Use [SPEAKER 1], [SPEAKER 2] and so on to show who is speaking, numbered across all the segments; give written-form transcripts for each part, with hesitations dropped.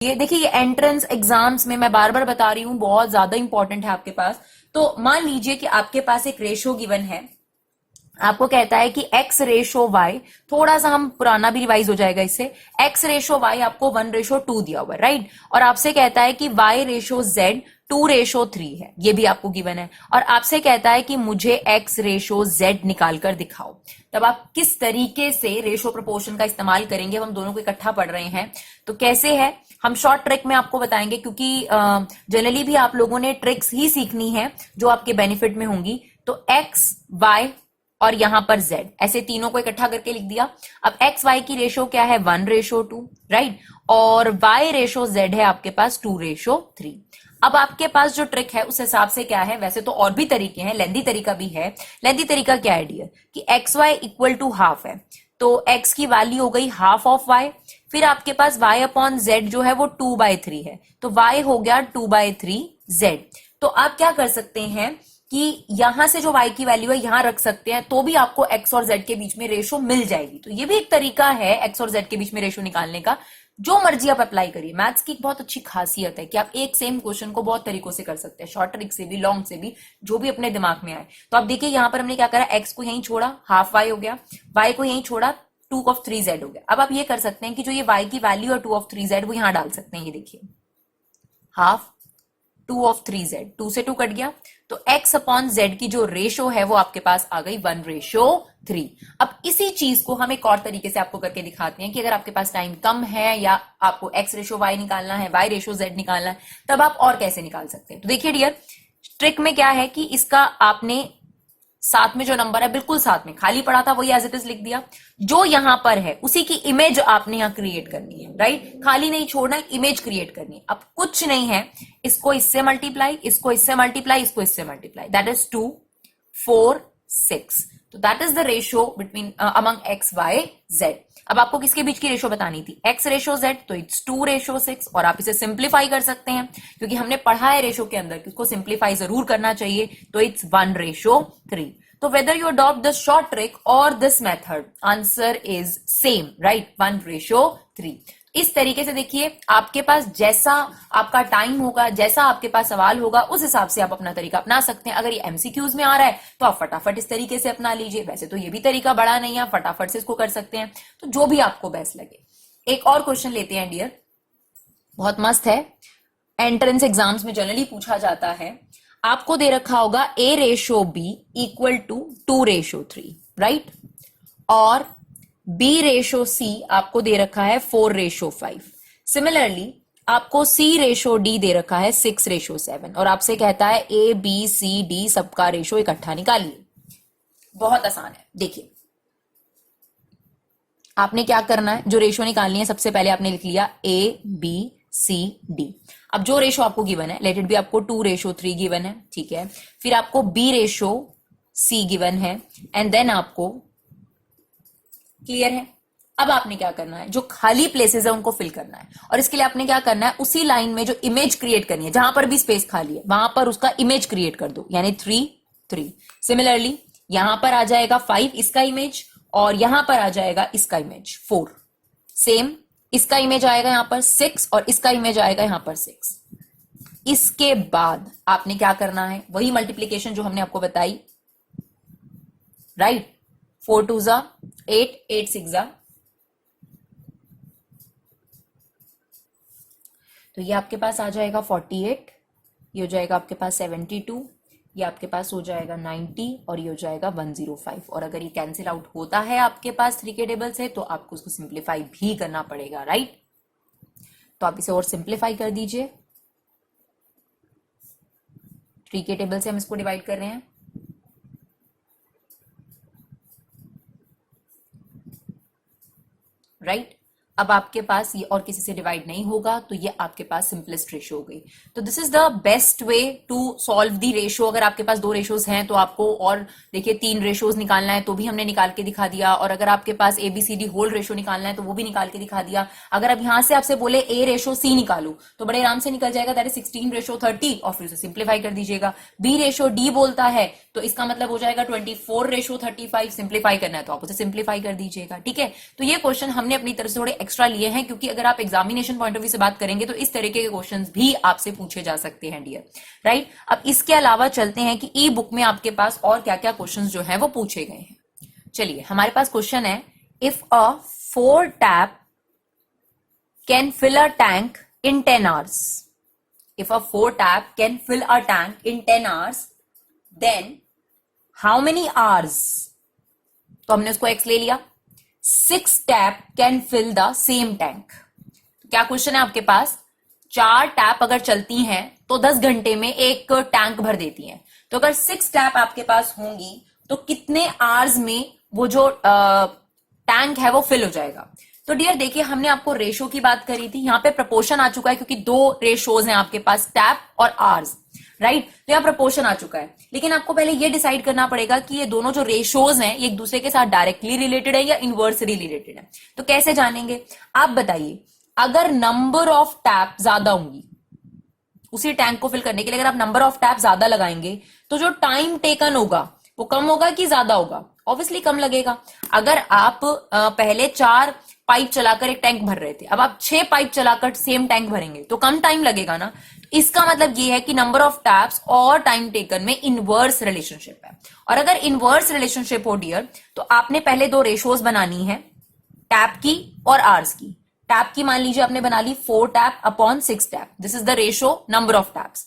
[SPEAKER 1] ये देखिए, ये एंट्रेंस एग्जाम्स में मैं बार बार बता रही हूं, बहुत ज्यादा इंपॉर्टेंट है आपके पास। तो मान लीजिए कि आपके पास एक रेशो गिवन है, आपको कहता है कि x रेशो y, थोड़ा सा हम पुराना भी रिवाइज हो जाएगा इससे, x रेशो y आपको 1:2 दिया हुआ है, राइट। और आपसे कहता है कि y रेशो z 2:3 है, ये भी आपको गिवन है। और आपसे कहता है कि मुझे x रेशो z निकाल कर दिखाओ। तब आप किस तरीके से रेशो प्रोपोर्शन का इस्तेमाल करेंगे, हम दोनों को इकट्ठा पढ़ रहे हैं तो कैसे है, हम शॉर्ट ट्रिक में आपको बताएंगे, क्योंकि जनरली भी आप लोगों ने ट्रिक्स ही सीखनी है जो आपके बेनिफिट में होंगी। तो x y और यहां पर z, ऐसे तीनों को इकट्ठा करके लिख दिया। अब एक्स वाई की रेशो क्या है, 1:2, राइट। और y रेशो z है आपके पास 2:3। अब आपके पास जो ट्रिक है उस हिसाब से क्या है, वैसे तो और भी तरीके हैं, लेंदी तरीका भी है। लेंदी तरीका क्या है डियर, कि X Y equal to half है, तो x की वैल्यू हो गई हाफ ऑफ y। फिर आपके पास y अपॉन z जो है वो 2/3 है, तो y हो गया 2/3 z। तो आप क्या कर सकते हैं कि यहां से जो y की वैल्यू है यहां रख सकते हैं, तो भी आपको x और z के बीच में रेशो मिल जाएगी। तो ये भी एक तरीका है x और z के बीच में रेशो निकालने का। जो मर्जी आप अप्लाई करिए, मैथ्स की एक बहुत अच्छी खासियत है कि आप एक सेम क्वेश्चन को बहुत तरीकों से कर सकते हैं, शॉर्ट ट्रिक से भी, लॉन्ग से भी, जो भी अपने दिमाग में आए। तो आप देखिए यहां पर हमने क्या करा, x को यहीं छोड़ा, हाफ y हो गया, y को यहीं छोड़ा, 2/3z हो गया। अब आप ये कर सकते हैं कि जो ये y की वैल्यू है 2/3z वो यहां डाल सकते हैं, ये देखिए हाफ 2/3z, 2 से 2 कट गया, तो x अपॉन z की जो रेशो है वो आपके पास आ गई 1:3। अब इसी चीज को हम एक और तरीके से आपको करके दिखाते हैं कि अगर आपके पास टाइम कम है या आपको x रेशो y निकालना है, y रेशो z निकालना है, तब आप और कैसे निकाल सकते हैं। तो देखिए डियर, ट्रिक में क्या है कि इसका आपने साथ में जो नंबर है बिल्कुल साथ में खाली पड़ा था वही एज इट इज लिख दिया, जो यहां पर है उसी की इमेज आपने यहां क्रिएट करनी है, राइट। खाली नहीं छोड़ना, इमेज क्रिएट करनी है। अब कुछ नहीं है, इसको इससे मल्टीप्लाई, इसको इससे मल्टीप्लाई, इसको इससे मल्टीप्लाई, दैट इज 2 4 6। तो that is the ratio between among X Y Z. अब आपको किसके बीच की रेशो बतानी थी, x रेशो z, तो इट्स 2:6। और आप इसे सिंप्लीफाई कर सकते हैं, क्योंकि हमने पढ़ा है रेशो के अंदर कि उसको सिंप्लीफाई जरूर करना चाहिए, तो इट्स 1:3। तो whether you adopt the short trick और this method, answer is same, right, 1:3। इस तरीके से देखिए, आपके पास जैसा आपका टाइम होगा, जैसा आपके पास सवाल होगा, उस हिसाब से आप अपना तरीका अपना सकते हैं। अगर ये एमसीक्यूज में आ रहा है तो आप फटाफट इस तरीके से अपना लीजिए, वैसे तो ये भी तरीका बड़ा नहीं है, फटाफट से इसको कर सकते हैं, तो जो भी आपको बेस्ट लगे। एक और क्वेश्चन लेते हैं डियर, बहुत मस्त है, एंट्रेंस एग्जाम्स में जनरली पूछा जाता है। आपको दे रखा होगा a ratio b equal to 2:3, right, और b रेशो c आपको दे रखा है 4:5। सिमिलरली आपको c रेशो d दे रखा है 6:7, और आपसे कहता है a b c d सबका रेशो इकट्ठा निकालिए। बहुत आसान है, देखिए आपने क्या करना है, जो रेशो निकालनी है सबसे पहले आपने लिख लिया a b c d। अब जो रेशो आपको गिवन है, लेट इट बी आपको 2:3 गिवन है, ठीक है, फिर आपको b रेशो c गिवन है, एंड देन आपको, क्लियर है। अब आपने क्या करना है, जो खाली प्लेसेस है उनको फिल करना है, और इसके लिए आपने क्या करना है, उसी लाइन में जो इमेज क्रिएट करनी है, जहां पर भी स्पेस खाली है वहां पर उसका इमेज क्रिएट कर दो, यानी 3 3। सिमिलरली यहां पर आ जाएगा 5 इसका इमेज, और यहां पर आ जाएगा इसका इमेज 4। सेम इसका इमेज आएगा यहां पर 6, और इसका इमेज आएगा यहां पर 6। इसके बाद आपने क्या करना है, वही मल्टीप्लीकेशन जो हमने आपको बताई, राइट, 4 2 जा 8, 8 6 जा, तो ये आपके पास आ जाएगा 48, ये हो जाएगा आपके पास 72, ये आपके पास हो जाएगा 90, और ये हो जाएगा 105। और अगर ये कैंसिल आउट होता है आपके पास 3 के टेबल से, तो आपको उसको सिंप्लीफाई भी करना पड़ेगा, राइट। तो आप इसे और सिंप्लीफाई कर दीजिए, 3 के टेबल से हम इसको डिवाइड कर रहे हैं, राइट। अब आपके पास ये और किसी से डिवाइड नहीं होगा, तो ये आपके पास सिंपलेस्ट रेशो हो गई। तो this is the best way to solve the ratio. अगर आपके पास 2 रेशोज हैं तो आपको, और देखिए 3 रेशोज निकालना है तो भी हमने निकाल के दिखा दिया, और अगर आपके पास ABCD होल रेशो निकालना है तो वो भी निकाल के दिखा दिया। अगर अब यहां से आपसे बोले A रेशो C निकालो तो बड़े आराम से निकल जाएगा, दैट इज 16:30, और फिर उसे सिंप्लीफाई कर दीजिएगा। B रेशो D बोलता है तो इसका मतलब हो जाएगा 24:35, सिंप्लीफाई करना है तो आप उसे सिंप्लीफाई कर दीजिएगा, ठीक है। तो ये क्वेश्चन हमने अपनी तरफ से थोड़े एक्स्ट्रा लिए हैं क्योंकि अगर आप एग्जामिनेशन पॉइंट ऑफ व्यू से बात करेंगे तो इस तरीके के क्वेश्चंस भी आपसे पूछे जा सकते हैं डियर, राइट। अब इसके अलावा चलते हैं कि ई बुक में आपके पास और क्या क्या क्वेश्चंस जो हैं वो पूछे गए हैं। चलिए हमारे पास क्वेश्चन है, if a 4 tap can fill a tank in 10 hours, if a 4 tap can fill a tank in 10 hours, then how many hours, तो हमने उसको x ले लिया, 6 tap can fill the same tank। तो क्या क्वेश्चन है आपके पास, 4 टैप अगर चलती हैं तो 10 घंटे में एक टैंक भर देती हैं, तो अगर 6 टैप आपके पास होंगी तो कितने आवर्स में वो जो टैंक है वो फिल हो जाएगा। तो डियर देखिए, हमने आपको रेशो की बात करी थी, यहां पे प्रपोर्शन आ चुका है क्योंकि 2 रेशोज हैं आपके पास, टैप और आवर्स, राइट। तो यहां प्रपोर्शन आ चुका है, लेकिन आपको पहले ये डिसाइड करना पड़ेगा कि ये दोनों जो रेशोज हैं ये एक दूसरे के साथ डायरेक्टली रिलेटेड है या इनवर्सली रिलेटेड है। तो कैसे जानेंगे आप बताइए, अगर नंबर ऑफ टैप ज्यादा होंगी उसी टैंक को फिल करने के लिए, अगर आप नंबर ऑफ टैप ज्यादा लगाएंगे तो जो टाइम टेकन होगा वो कम होगा कि ज्यादा होगा, ऑब्वियसली कम लगेगा। अगर आप पहले 4 पाइप चलाकर एक टैंक भर रहे थे, अब आप 6 पाइप चलाकर सेम टैंक भरेंगे तो कम टाइम लगेगा ना। इसका मतलब ये है कि नंबर ऑफ टैप्स और टाइम टेकन में इनवर्स रिलेशनशिप है। और अगर इनवर्स रिलेशनशिप हो डियर, तो आपने पहले 2 रेशोज बनानी है, टैप की और आवर्स की। टैप की मान लीजिए आपने बना ली 4 tap upon 6 tap, this is the ratio number of taps.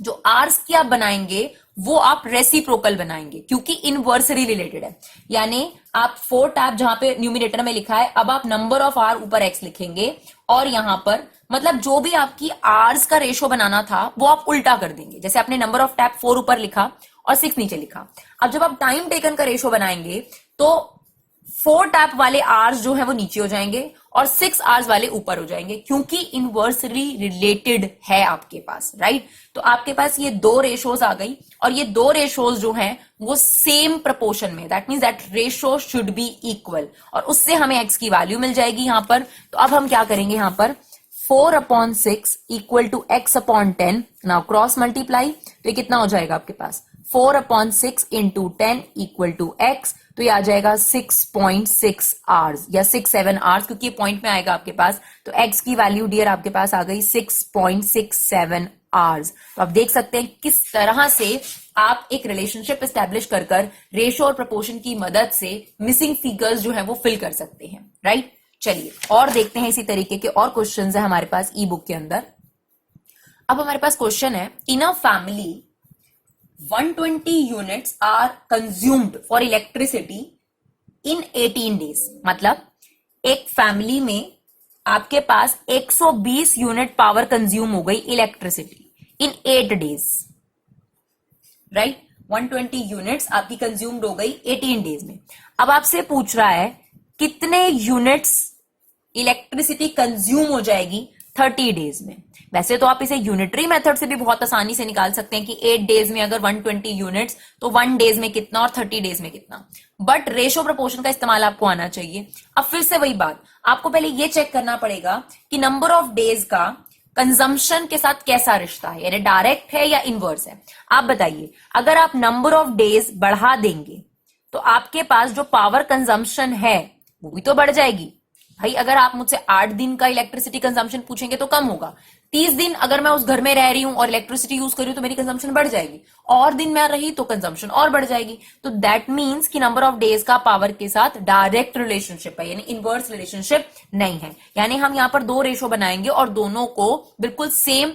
[SPEAKER 1] जो आर्स की आप बनाएंगे वो आप रेसिप्रोकल बनाएंगे क्योंकि इनवर्सली रिलेटेड है। यानी आप 4 टैप जहां पे न्यूमिनेटर में लिखा है, अब आप नंबर ऑफ आर ऊपर एक्स लिखेंगे और यहां पर मतलब जो भी आपकी आर्स का रेशो बनाना था वो आप उल्टा कर देंगे। जैसे आपने नंबर ऑफ टैप 4 ऊपर लिखा और 6 नीचे लिखा। अब जब आप टाइम टेकन का रेशो बनाएंगे तो 4 टैप वाले आवर्स जो है वो नीचे हो जाएंगे और 6 आवर्स वाले ऊपर हो जाएंगे क्योंकि इनवर्सली रिलेटेड है आपके पास, राइट। तो आपके पास ये 2 रेशोज आ गई और ये 2 रेशोज जो हैं वो सेम प्रपोर्शन में, that means that ratio should be equal, और उससे हमें एक्स की वैल्यू मिल जाएगी यहां पर। तो अब हम क्या करेंगे, यहां पर 4/6 equal to X upon 10, now cross multiply, तो ये कितना हो जाएगा आपके पास 4/6 इंटू 10 इक्वल टू एक्स, तो ये आ जाएगा 6.6 आवर्स या 6-7 आवर्स, क्योंकि पॉइंट में आएगा आपके पास। तो एक्स की वैल्यू डियर आपके पास आ गई 6.67 आवर्स। तो आप देख सकते हैं किस तरह से आप एक रिलेशनशिप एस्टेब्लिश कर रेशो और प्रपोर्शन की मदद से मिसिंग फिगर्स जो है वो फिल कर सकते हैं, राइट। चलिए और देखते हैं इसी तरीके के और क्वेश्चंस है हमारे पास ई बुक के अंदर। अब हमारे पास क्वेश्चन है, इन a family 120 units are consumed for electricity in 18 days। मतलब एक फैमिली में आपके पास 120 यूनिट पावर कंज्यूम हो गई electricity in 8 days, right. 120 units आपकी कंज्यूम्ड हो गई 18 डेज में। अब आपसे पूछ रहा है कितने यूनिट्स इलेक्ट्रिसिटी कंज्यूम हो जाएगी 30 डेज में। वैसे तो आप इसे यूनिटरी मेथड से भी बहुत आसानी से निकाल सकते हैं कि 8 डेज में अगर 120 यूनिट्स तो 1 डेज में कितना और 30 डेज में कितना, बट रेशो प्रपोर्शन का इस्तेमाल आपको आना चाहिए। अब फिर से वही बात, आपको पहले ये चेक करना पड़ेगा कि नंबर ऑफ डेज का कंजम्पशन के साथ कैसा रिश्ता है, यानी डायरेक्ट है या इनवर्स है। आप बताइए, अगर आप नंबर ऑफ डेज बढ़ा देंगे तो आपके पास जो पावर कंजम्पशन है वो भी तो बढ़ जाएगी। भाई अगर आप मुझसे 8 दिन का इलेक्ट्रिसिटी कंजम्पशन पूछेंगे तो कम होगा, 30 दिन अगर मैं उस घर में रह रही हूं और इलेक्ट्रिसिटी यूज कर रही हूं तो मेरी कंजम्पशन बढ़ जाएगी, और दिन मैं रही तो कंजम्पशन और बढ़ जाएगी। तो दैट मीन्स कि नंबर ऑफ डेज का पावर के साथ डायरेक्ट रिलेशनशिप है, यानी इनवर्स रिलेशनशिप नहीं है। यानी हम यहां पर 2 रेशो बनाएंगे और दोनों को बिल्कुल सेम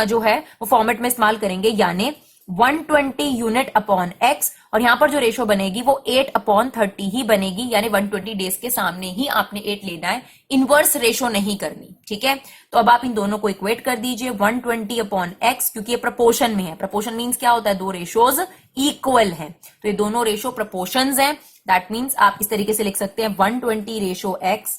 [SPEAKER 1] जो है वो फॉर्मेट में इस्तेमाल करेंगे, यानी 120 यूनिट अपॉन एक्स, और यहां पर जो रेशो बनेगी वो 8/30 ही बनेगी, यानी 120 डेज के सामने ही आपने 8 लेना है, इनवर्स रेशो नहीं करनी, ठीक है। तो अब आप इन दोनों को इक्वेट कर दीजिए, 120 अपॉन एक्स, क्योंकि ये प्रपोर्शन में है। प्रपोर्शन मीन्स क्या होता है, 2 रेशोज इक्वल हैं, तो ये दोनों रेशो प्रपोर्शंस हैं। दैट मीन्स आप इस तरीके से लिख सकते हैं 120 रेशो एक्स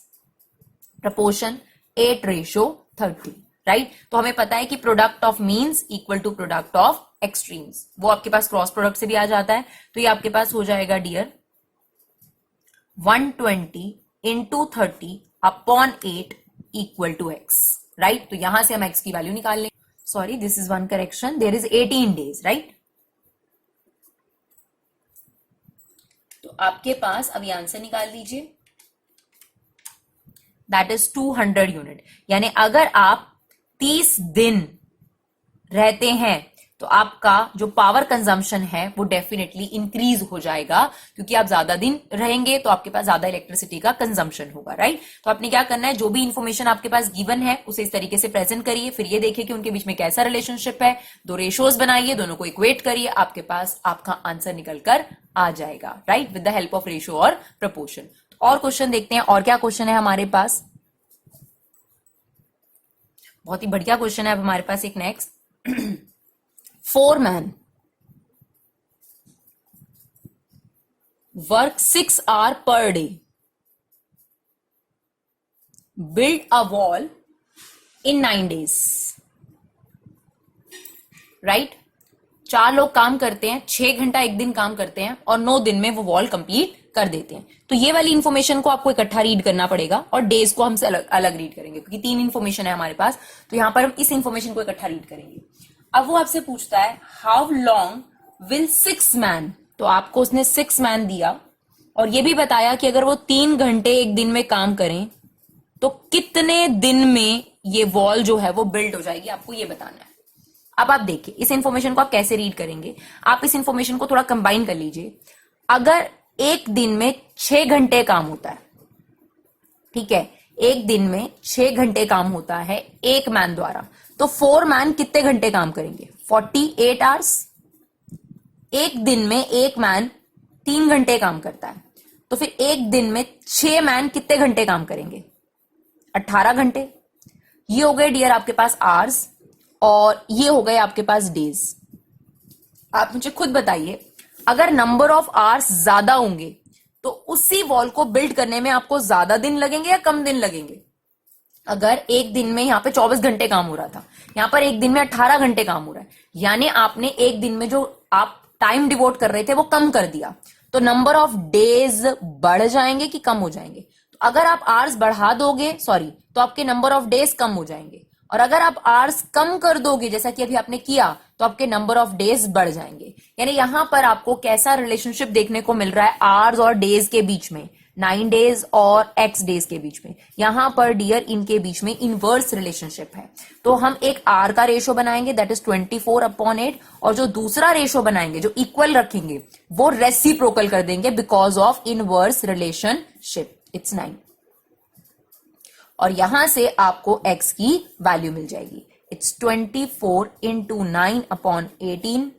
[SPEAKER 1] प्रपोर्शन 8/30, राइट। तो हमें पता है कि product of means equal to product of extremes, वो आपके पास क्रॉस प्रोडक्ट से भी आ जाता है। तो ये आपके पास हो जाएगा dear 120 into 30 upon 8 equal to X, right. तो यहां से हम एक्स की वैल्यू निकाल लें, sorry this is one correction, there is 18 days, right. तो आपके पास अब ये आंसर निकाल लीजिए, दैट इज 200 यूनिट। यानी अगर आप 30 दिन रहते हैं तो आपका जो पावर कंजम्पशन है वो डेफिनेटली इंक्रीज हो जाएगा, क्योंकि आप ज्यादा दिन रहेंगे तो आपके पास ज्यादा इलेक्ट्रिसिटी का कंजम्पशन होगा, राइट। तो आपने क्या करना है, जो भी इंफॉर्मेशन आपके पास गिवन है उसे इस तरीके से प्रेजेंट करिए, फिर ये देखिए कि उनके बीच में कैसा रिलेशनशिप है, दो रेशियोज बनाइए, दोनों को इक्वेट करिए, आपके पास आपका आंसर निकल कर आ जाएगा, right, with the help of ratio और प्रपोर्शन। और क्वेश्चन देखते हैं, और क्या क्वेश्चन है हमारे पास। बहुत ही बढ़िया क्वेश्चन है अब हमारे पास एक next. Foreman work 6 hours per day, build a wall in 9 days, right. 4 लोग काम करते हैं, 6 घंटा एक दिन काम करते हैं और 9 दिन में वो वॉल कंप्लीट कर देते हैं। तो ये वाली इंफॉर्मेशन को आपको इकट्ठा रीड करना पड़ेगा और डेज को हमसे अलग अलग रीड करेंगे, क्योंकि 3 इंफॉर्मेशन है हमारे पास, तो यहां पर हम इस इंफॉर्मेशन को इकट्ठा रीड करेंगे। अब वो आपसे पूछता है हाउ लॉन्ग विल 6 मैन, तो आपको उसने 6 मैन दिया और ये भी बताया कि अगर वो 3 घंटे एक दिन में काम करें तो कितने दिन में ये वॉल जो है वो बिल्ड हो जाएगी, आपको ये बताना है। अब आप देखिए इस इंफॉर्मेशन को आप कैसे रीड करेंगे, आप इस इंफॉर्मेशन को थोड़ा कंबाइन कर लीजिए। अगर एक दिन में 6 घंटे काम होता है, ठीक है, एक दिन में 6 घंटे काम होता है एक मैन द्वारा, तो 4 मैन कितने घंटे काम करेंगे, 48 आवर्स। एक दिन में एक मैन 3 घंटे काम करता है, तो फिर एक दिन में 6 मैन कितने घंटे काम करेंगे, 18 घंटे। ये हो गए डियर आपके पास आवर्स और ये हो गए आपके पास डेज। आप मुझे खुद बताइए, अगर नंबर ऑफ आवर्स ज्यादा होंगे तो उसी वॉल को बिल्ड करने में आपको ज्यादा दिन लगेंगे या कम दिन लगेंगे। अगर एक दिन में यहां पे 24 घंटे काम हो रहा था, यहां पर एक दिन में 18 घंटे काम हो रहा है, यानी आपने एक दिन में जो आप टाइम डिवोट कर रहे थे वो कम कर दिया, तो नंबर ऑफ डेज बढ़ जाएंगे कि कम हो जाएंगे। तो अगर आप आवर्स बढ़ा दोगे तो आपके नंबर ऑफ डेज कम हो जाएंगे, और अगर आप आवर्स कम कर दोगे जैसा कि अभी आपने किया तो आपके नंबर ऑफ डेज बढ़ जाएंगे। यानी यहां पर आपको कैसा रिलेशनशिप देखने को मिल रहा है आवर्स और डेज के बीच में, 9 डेज और x डेज के बीच में। यहां पर डियर इनके बीच में इनवर्स रिलेशनशिप है। तो हम एक r का रेशो बनाएंगे दैट इज 24/8, और जो दूसरा रेशो बनाएंगे जो इक्वल रखेंगे वो रेसिप्रोकल कर देंगे because of inverse relationship, it's 9। और यहां से आपको x की वैल्यू मिल जाएगी, इट्स 24 इंटू 9/18।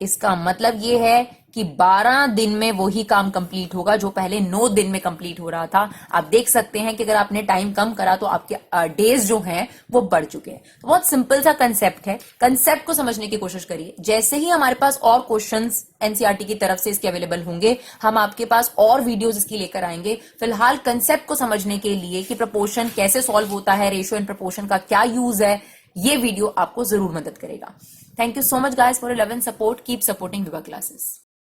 [SPEAKER 1] इसका मतलब ये है कि 12 दिन में वही काम कंप्लीट होगा जो पहले 9 दिन में कंप्लीट हो रहा था। आप देख सकते हैं कि अगर आपने टाइम कम करा तो आपके डेज जो हैं वो बढ़ चुके हैं। तो बहुत सिंपल सा कंसेप्ट है, कंसेप्ट को समझने की कोशिश करिए। जैसे ही हमारे पास और क्वेश्चंस एनसीईआरटी की तरफ से इसके अवेलेबल होंगे, हम आपके पास और वीडियोस इसकी लेकर आएंगे। फिलहाल कंसेप्ट को समझने के लिए कि प्रपोर्शन कैसे सॉल्व होता है, रेशियो एंड प्रपोर्शन का क्या यूज है, ये वीडियो आपको जरूर मदद करेगा। Thank you so much guys for your love and support. Keep supporting Viva classes.